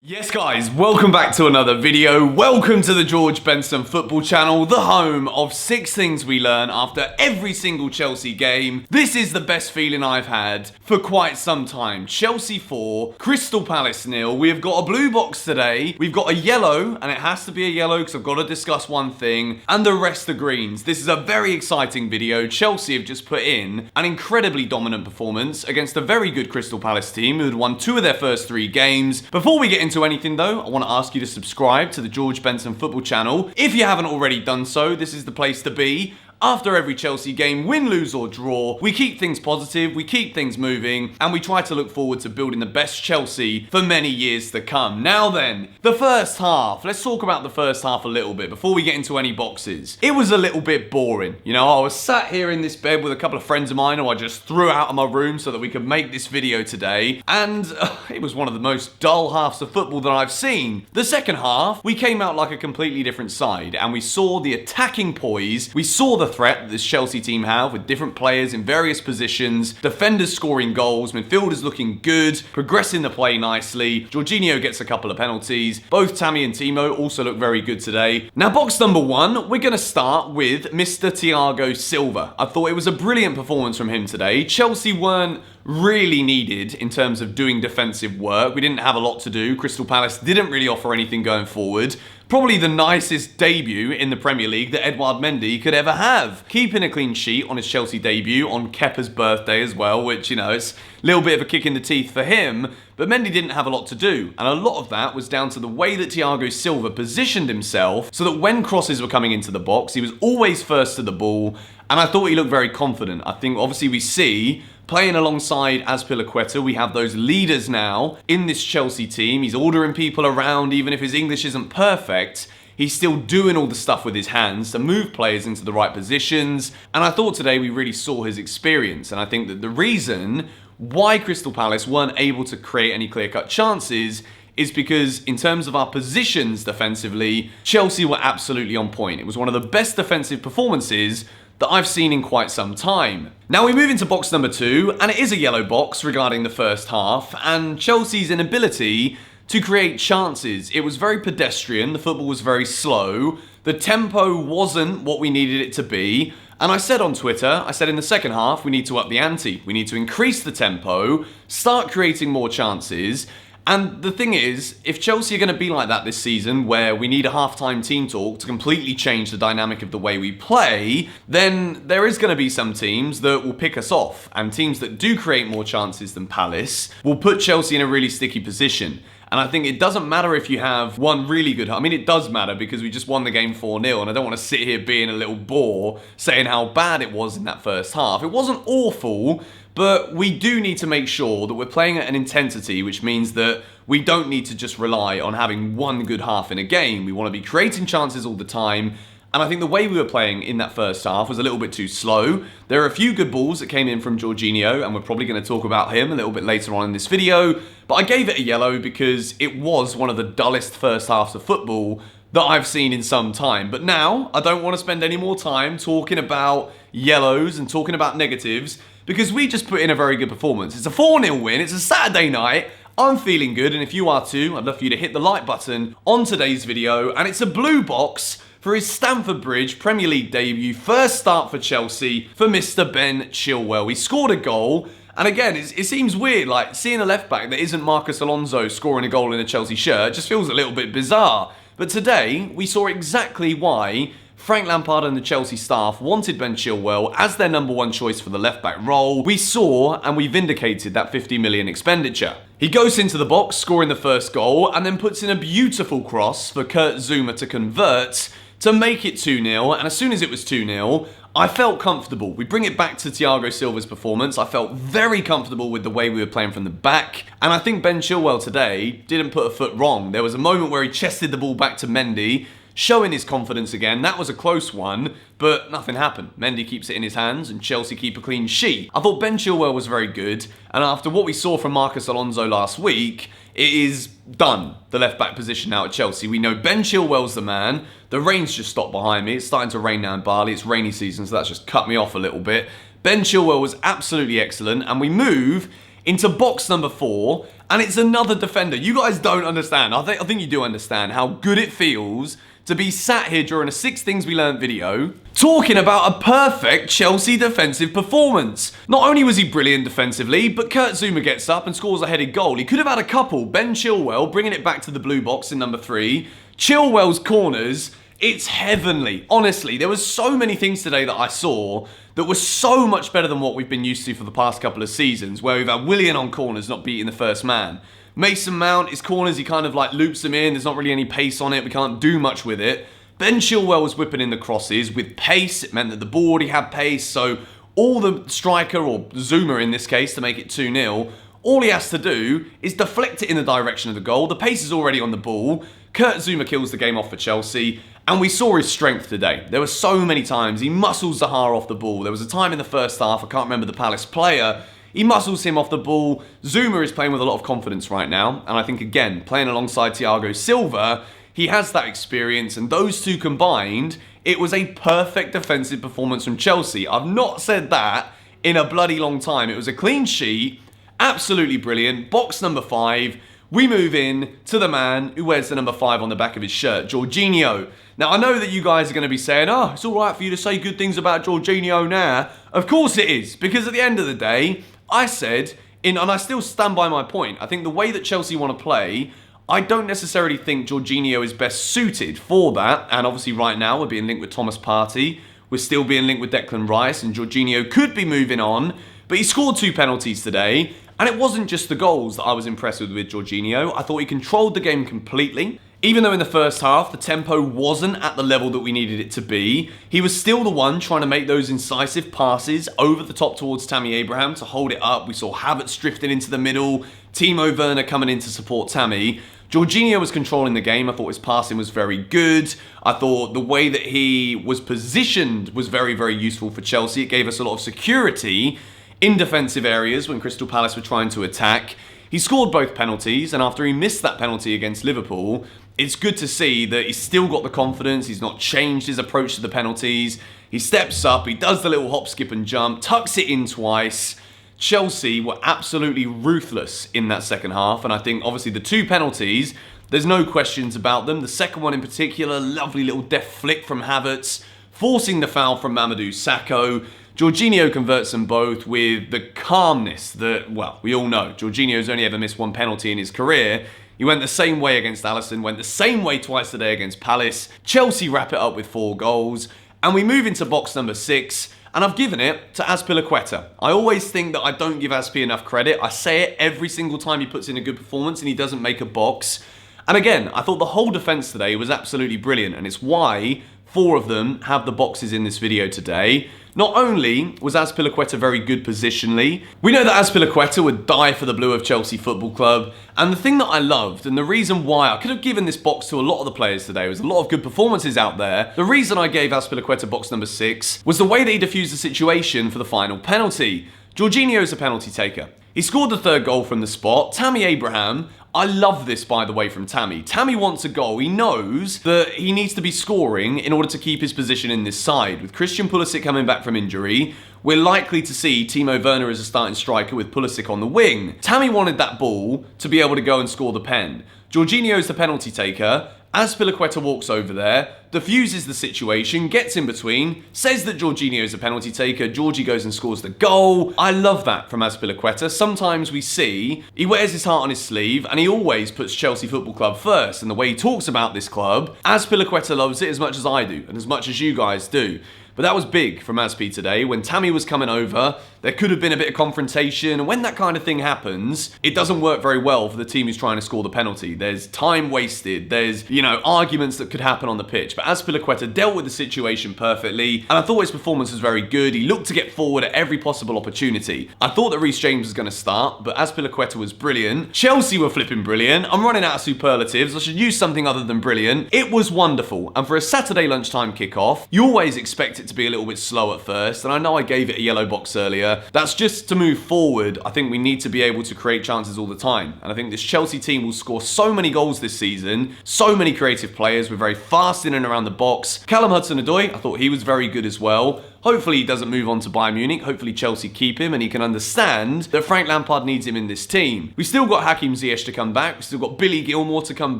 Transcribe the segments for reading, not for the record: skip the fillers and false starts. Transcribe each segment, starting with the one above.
Yes guys, welcome back to another video. Welcome to the George Benson Football channel, the home of 6 things we learn after every single Chelsea game. This is the best feeling I've had for quite some time. Chelsea 4, Crystal Palace 0. We have got a blue box today. We've got a yellow, and it has to be a yellow because I've got to discuss one thing, and the rest are greens. This is a very exciting video. Chelsea have just put in an incredibly dominant performance against a very good Crystal Palace team who had won 2 of their first 3 games. Before we get into anything though, I want to ask you to subscribe to the George Benson Football channel. If you haven't already done so, this is the place to be. After every Chelsea game, win, lose or draw, we keep things positive, we keep things moving, and we try to look forward to building the best Chelsea for many years to come. Now then, the first half. Let's talk about the first half a little bit before we get into any boxes. It was a little bit boring. You know, I was sat here in this bed with a couple of friends of mine who I just threw out of my room so that we could make this video today, and it was one of the most dull halves of football that I've seen. The second half, we came out like a completely different side, and we saw the attacking poise, we saw the threat that this Chelsea team have with different players in various positions, defenders scoring goals, midfielders looking good, progressing the play nicely. Jorginho gets a couple of penalties. Both Tammy and Timo also look very good today. Now, box number 1, we're going to start with Mr. Thiago Silva. I thought it was a brilliant performance from him today. Chelsea weren't really needed in terms of doing defensive work. We didn't have a lot to do. Crystal Palace didn't really offer anything going forward. Probably the nicest debut in the Premier League that Edouard Mendy could ever have. Keeping a clean sheet on his Chelsea debut on Kepa's birthday as well, which, you know, it's a little bit of a kick in the teeth for him, but Mendy didn't have a lot to do, and a lot of that was down to the way that Thiago Silva positioned himself so that when crosses were coming into the box, he was always first to the ball, and I thought he looked very confident. I think obviously we see playing alongside Azpilicueta, we have those leaders now in this Chelsea team. He's ordering people around, even if his English isn't perfect. He's still doing all the stuff with his hands to move players into the right positions. And I thought today we really saw his experience. And I think that the reason why Crystal Palace weren't able to create any clear-cut chances is because in terms of our positions defensively, Chelsea were absolutely on point. It was one of the best defensive performances that I've seen in quite some time. Now we move into box number 2, and it is a yellow box regarding the first half, and Chelsea's inability to create chances. It was very pedestrian, the football was very slow, the tempo wasn't what we needed it to be, and I said on Twitter, I said in the second half, we need to up the ante. We need to increase the tempo, start creating more chances. And the thing is, if Chelsea are going to be like that this season, where we need a half-time team talk to completely change the dynamic of the way we play, then there is going to be some teams that will pick us off, and teams that do create more chances than Palace will put Chelsea in a really sticky position. And I think it doesn't matter if you have one really good... I mean, it does matter because we just won the game 4-0, and I don't want to sit here being a little bore saying how bad it was in that first half. It wasn't awful, but we do need to make sure that we're playing at an intensity, which means that we don't need to just rely on having one good half in a game. We want to be creating chances all the time. And I think the way we were playing in that first half was a little bit too slow. There are a few good balls that came in from Jorginho, and we're probably going to talk about him a little bit later on in this video. But I gave it a yellow because it was one of the dullest first halves of football that I've seen in some time. But now, I don't want to spend any more time talking about yellows and talking about negatives, because we just put in a very good performance. It's a 4-0 win, it's a Saturday night, I'm feeling good, and if you are too, I'd love for you to hit the like button on today's video, and it's a blue box for his Stamford Bridge Premier League debut, first start for Chelsea for Mr. Ben Chilwell. He scored a goal, and again, it seems weird, like seeing a left-back that isn't Marcus Alonso scoring a goal in a Chelsea shirt just feels a little bit bizarre. But today, we saw exactly why Frank Lampard and the Chelsea staff wanted Ben Chilwell as their number 1 choice for the left-back role. We saw and we vindicated that 50 million expenditure. He goes into the box, scoring the first goal, and then puts in a beautiful cross for Kurt Zouma to convert to make it 2-0, and as soon as it was 2-0, I felt comfortable. We bring it back to Thiago Silva's performance. I felt very comfortable with the way we were playing from the back, and I think Ben Chilwell today didn't put a foot wrong. There was a moment where he chested the ball back to Mendy, showing his confidence again. That was a close one, but nothing happened. Mendy keeps it in his hands, and Chelsea keep a clean sheet. I thought Ben Chilwell was very good, and after what we saw from Marcus Alonso last week, it is done, the left-back position now at Chelsea. We know Ben Chilwell's the man. The rain's just stopped behind me. It's starting to rain now in Bali. It's rainy season, so that's just cut me off a little bit. Ben Chilwell was absolutely excellent, and we move into box number 4, And it's another defender. You guys don't understand. I think you do understand how good it feels to be sat here during a 6 Things We Learned video talking about a perfect Chelsea defensive performance. Not only was he brilliant defensively, but Kurt Zouma gets up and scores a headed goal. He could have had a couple. Ben Chilwell bringing it back to the blue box in number 3. Chilwell's corners, it's heavenly. Honestly, there was so many things today that I saw that were so much better than what we've been used to for the past couple of seasons, where we've had Willian on corners not beating the first man. Mason Mount, his corners, he kind of like loops them in. There's not really any pace on it. We can't do much with it. Ben Chilwell was whipping in the crosses with pace. It meant that the ball already had pace. So all the striker, or Zouma in this case, to make it 2-0, all he has to do is deflect it in the direction of the goal. The pace is already on the ball. Kurt Zouma kills the game off for Chelsea. And we saw his strength today. There were so many times. He muscles Zaha off the ball. There was a time in the first half, I can't remember the Palace player, he muscles him off the ball. Zouma is playing with a lot of confidence right now. And I think, again, playing alongside Thiago Silva, he has that experience. And those two combined, it was a perfect defensive performance from Chelsea. I've not said that in a bloody long time. It was a clean sheet, absolutely brilliant. Box number 5. We move in to the man who wears the number 5 on the back of his shirt, Jorginho. Now, I know that you guys are going to be saying, oh, it's all right for you to say good things about Jorginho now. Of course it is, because at the end of the day, I said, and I still stand by my point, I think the way that Chelsea want to play, I don't necessarily think Jorginho is best suited for that. And obviously right now we're being linked with Thomas Partey. We're still being linked with Declan Rice, and Jorginho could be moving on. But he scored 2 penalties today. And it wasn't just the goals that I was impressed with Jorginho. I thought he controlled the game completely. Even though in the first half, the tempo wasn't at the level that we needed it to be, he was still the one trying to make those incisive passes over the top towards Tammy Abraham to hold it up. We saw Havertz drifting into the middle, Timo Werner coming in to support Tammy. Jorginho was controlling the game. I thought his passing was very good. I thought the way that he was positioned was very, very useful for Chelsea. It gave us a lot of security in defensive areas when Crystal Palace were trying to attack. He scored both penalties, and after he missed that penalty against Liverpool, it's good to see that he's still got the confidence. He's not changed his approach to the penalties. He steps up, he does the little hop, skip and jump, tucks it in twice. Chelsea were absolutely ruthless in that second half, and I think obviously the 2 penalties, there's no questions about them. The second one in particular, lovely little deft flick from Havertz, forcing the foul from Mamadou Sakho. Jorginho converts them both with the calmness that, well, we all know. Jorginho's only ever missed 1 penalty in his career. He went the same way against Alisson, went the same way twice today against Palace. Chelsea wrap it up with 4 goals. And we move into box number 6, and I've given it to Azpilicueta. I always think that I don't give Azpi enough credit. I say it every single time he puts in a good performance and he doesn't make a box. And again, I thought the whole defence today was absolutely brilliant, and it's why 4 of them have the boxes in this video today. Not only was Azpilicueta very good positionally, we know that Azpilicueta would die for the blue of Chelsea Football Club, and the thing that I loved, and the reason why I could have given this box to a lot of the players today, was a lot of good performances out there. The reason I gave Azpilicueta box number 6 was the way that he diffused the situation for the final penalty. Jorginho is a penalty taker. He scored the 3rd goal from the spot. Tammy Abraham, I love this, by the way, from Tammy. Tammy wants a goal. He knows that he needs to be scoring in order to keep his position in this side. With Christian Pulisic coming back from injury, we're likely to see Timo Werner as a starting striker with Pulisic on the wing. Tammy wanted that ball to be able to go and score the pen. Jorginho's the penalty taker. Azpilicueta walks over there, diffuses the situation, gets in between, says that Jorginho is a penalty taker. Georgie goes and scores the goal. I love that from Azpilicueta. Sometimes we see he wears his heart on his sleeve, and he always puts Chelsea Football Club first. And the way he talks about this club, Azpilicueta loves it as much as I do, and as much as you guys do. But that was big from Azpi today. When Tammy was coming over, there could have been a bit of confrontation. And when that kind of thing happens, it doesn't work very well for the team who's trying to score the penalty. There's time wasted. There's, arguments that could happen on the pitch. But Azpilicueta dealt with the situation perfectly. And I thought his performance was very good. He looked to get forward at every possible opportunity. I thought that Reece James was going to start, but Azpilicueta was brilliant. Chelsea were flipping brilliant. I'm running out of superlatives. I should use something other than brilliant. It was wonderful. And for a Saturday lunchtime kickoff, you always expect it to be a little bit slow at first. And I know I gave it a yellow box earlier. That's just to move forward. I think we need to be able to create chances all the time. And I think this Chelsea team will score so many goals this season. So many creative players. We're very fast in and around the box. Callum Hudson-Odoi, I thought he was very good as well. Hopefully he doesn't move on to Bayern Munich. Hopefully Chelsea keep him and he can understand that Frank Lampard needs him in this team. We've still got Hakim Ziyech to come back. We've still got Billy Gilmour to come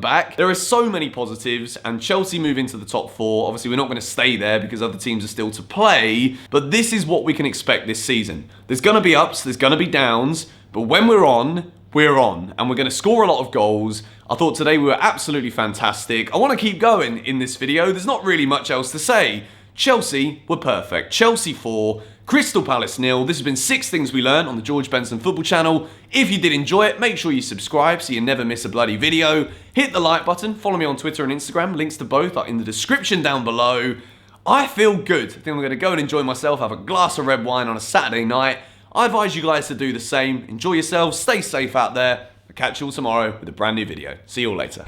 back. There are so many positives, and Chelsea move into the top 4. Obviously, we're not going to stay there because other teams are still to play, but this is what we can expect this season. There's going to be ups, there's going to be downs, but when we're on, and we're going to score a lot of goals. I thought today we were absolutely fantastic. I want to keep going in this video. There's not really much else to say. Chelsea were perfect. Chelsea 4, Crystal Palace 0. This has been 6 things we learned on the George Benson Football channel. If you did enjoy it, make sure you subscribe so you never miss a bloody video. Hit the like button. Follow me on Twitter and Instagram. Links to both are in the description down below. I feel good. I think I'm going to go and enjoy myself, have a glass of red wine on a Saturday night. I advise you guys to do the same. Enjoy yourselves, stay safe out there. I'll catch you all tomorrow with a brand new video. See you all later.